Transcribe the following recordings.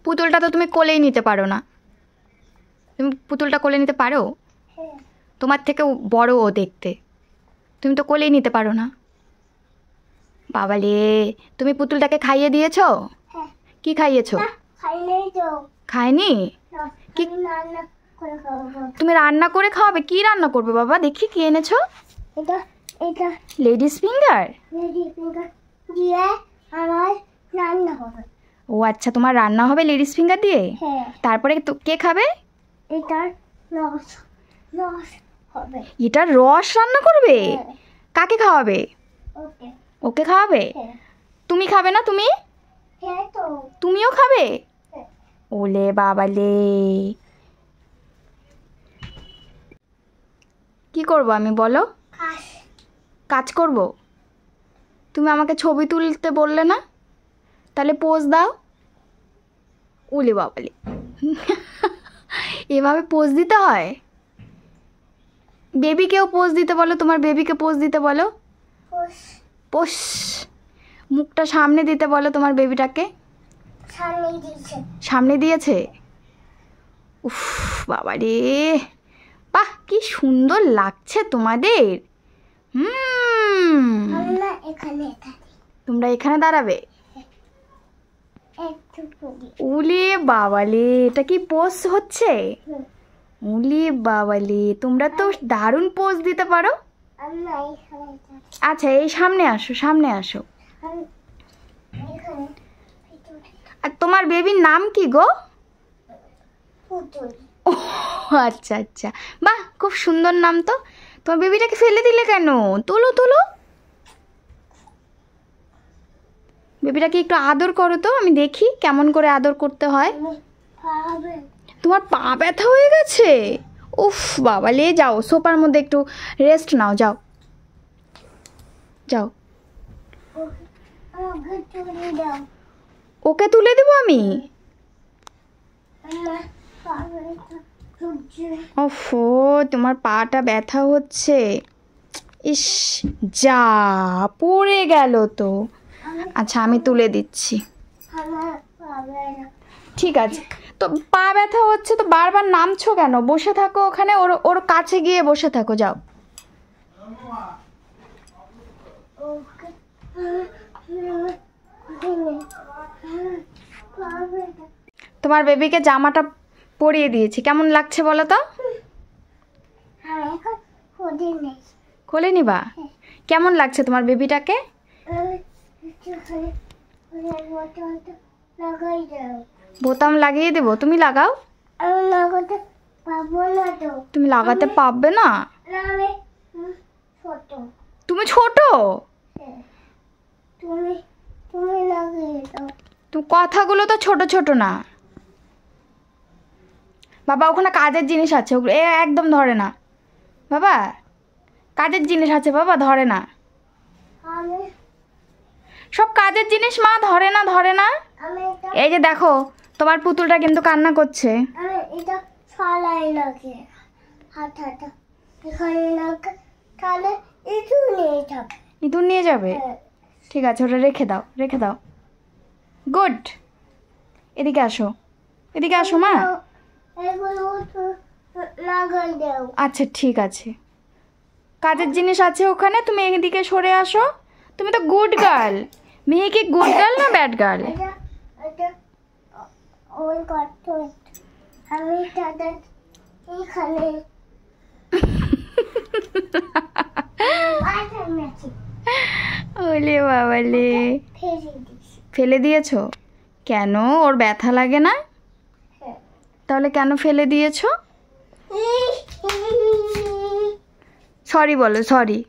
পুতুলটা তো তুমি কোলেই নিতে পারো না। তুমি পুতুলটা কোলে নিতে পারো? তোমার থেকে বড় ও দেখতে, তুমি তো কোলেই নিতে পারো না। বাবালে, তুমি পুতুলটাকে খাইয়ে দিয়েছো? কি খাইয়েছো? খায়নি? কি তুমি রান্না করে খাওয়াবে? কি রান্না করবে বাবা? দেখি কি এনেছো। লেডিস ফিঙ্গার দিয়ে আমার রান্না হবে। ও আচ্ছা, তোমার রান্না হবে লেডিস ফিঙ্গার দিয়ে। তারপরে কে খাবে? এটার রস হবে। এটার রস রান্না করবে? কাকে খাওয়াবে? ওকে। ওকে খাওয়াবে? তুমি খাবে না? তুমিও খাবে? ওলে বাবালে, কি করবো আমি বলো? কাজ করব? তুমি আমাকে ছবি তুলতে বললে না, তাহলে পোজ দাও। ওলে বাবালে, এভাবে পোজ দিতে হয়? বেবিকেও পোজ দিতে বলো, তোমার বেবিকে পোজ দিতে বলো। পোষ, মুখটা সামনে দিতে বলো তোমার বেবিটাকে। সামনে দিয়েছে? উফ বাবা রে, বাহ কি সুন্দর লাগছে তোমাদের। তোমরা এখানে দাঁড়াবে? উলে বাবালে, এটা কি পোজ হচ্ছে? উলে বাবালে, তোমরা তো দারুণ পোজ দিতে পারো। আচ্ছা, এই সামনে আসো, সামনে আসো। আর তোমার বেবির নাম কি গো? ও আচ্ছা আচ্ছা, বাহ খুব সুন্দর নাম তো। তোমার বেবিটাকে ফেলে দিলে কেন? তোলো তোলো, বেবিটাকে একটু আদর করো তো, আমি দেখি কেমন করে আদর করতে হয়। তোমার পা ব্যথা হয়ে গেছে? উফ বাবালে, যাও সোফার মধ্যে একটু রেস্ট নাও, যাও যাও। ওকে তুলে দেবো আমি? ওফো, তোমার পাটা ব্যথা হচ্ছে। ইস, যা পড়ে গেল তো। আচ্ছা, আমি তুলে দিচ্ছি। ঠিক আছে, তো পা ব্যথা হচ্ছে তো বারবার নামছো কেন? বসে থাকো ওখানে, ওর ওর কাছে গিয়ে বসে থাকো, যাও। তোমার বেবিকে জামাটা পরিয়ে দিয়েছি, কেমন লাগছে বলো তো? কোলে নিবা? কেমন লাগছে তোমার বেবিটাকে? বোতাম লাগিয়ে দেবো? তুমি লাগাও। তুমি লাগাতে পারবে না? তুমি ছোট। তুমি কথাগুলো তো ছোট ছোট না বাবা। ওখানে কাজের জিনিস আছে, ওগুলো একদম ধরে না বাবা। কাজের জিনিস আছে বাবা, ধরে না। সব কাজের জিনিস মা, ধরে না ধরে না। এই যে দেখো, তোমার পুতুলটা কিন্তু কান্না করছে। ইঁদুর নিয়ে যাবে? ঠিক আছে, ওটা রেখে দাও, রেখে দাও। গুড, এদিকে আসো, এদিকে আসো মা। আচ্ছা ঠিক আছে, কাজের জিনিস আছে ওখানে, তুমি এদিকে সরে আসো। তুমি তো গুড গার্ল। মেয়ে কি গুড গার্ল না ব্যাড গার্ল? ওলে বাবালে, ফেলে দিয়েছো কেন? ওর ব্যথা লাগে না? তাহলে কেন ফেলে দিয়েছো? সরি বলো, সরি।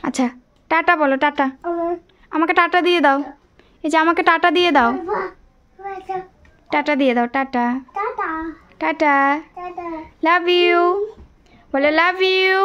আচ্ছা, টাটা বলো, টাটা। আমাকে টাটা দিয়ে দাও। এই যে আমাকে টাটা দিয়ে দাও, টাটা দিয়ে দাও, টাটা টাটা। লাভ ইউ বলে, লাভ ইউ।